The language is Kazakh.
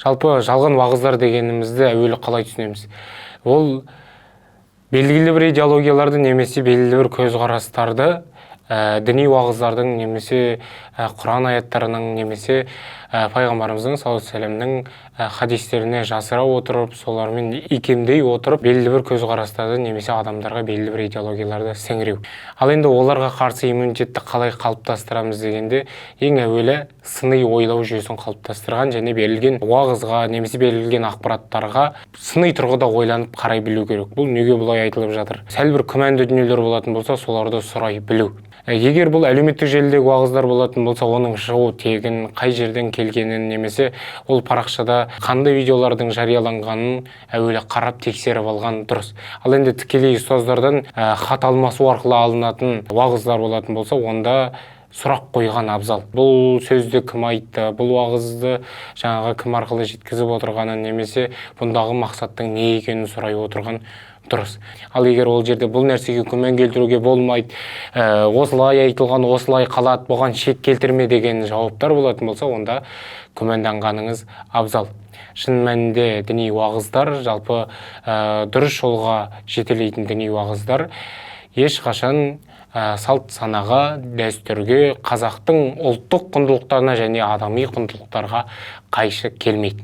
Жалпы жалған уағыздар дегенімізді әуелі қалай түсінеміз? Ол белгілі бір идеологияларды немесе белгілі бір көзқарастарды діни уағыздардың немесе Құран аяттарының немесе пайғамбарымыздың саллаллаху алейхи вассаламның хадистеріне жасыра отырып, солармен икемдей отырып, белгілі бір көзқарастарды немесе адамдарға белгілі бір идеологияларды сіңіреу. Ал енді оларға қарсы иммунитетті қалай қалыптастырамыз дегенде, ең әуелі сыни ойлау жүйесін қалыптастырған және берілген уағызға немесе берілген ақпараттарға сыни тұрғыда ойланып қарай білу керек. Бұл неге бұлай айтылып жатыр? Сәл бір күмәнді дүниелер болатын болса, соларды сұрай білу. Егер бұл әлеуметтік желідегі уағыздар болатын болса, оның шығу тегін, қай жерден келгенін немесе ол парақшада қандай видеолардың жарияланғанын әуелі қарап тексеріп алған дұрыс. Ал енді тікелей ұстаздардан хат алмасу арқылы алынатын уағыздар болатын болса, онда сұрақ қойған абзал. Бұл сөзді кім айтты, бұл уағызды жаңағы кім арқылы жеткізіп отырғанын немесе бұндағы мақсаттың не екенін сұрай отырған дұрыс. Ал егер ол жерде бұл нәрсеге күмән келтіруге болмайды, осылай айтылған, осылай қалады, бұған шек келтірме деген жауаптар болатын болса, онда күмәнданғаныңыз абзал. Шын мәнінде діни уағыздар, жалпы дұрыс жолға жетелейтін діни уағыздар ешқашан салт санаға, дәстүрге, қазақтың ұлттық құндылықтарына және адами құндылықтарға қайшы келмейді.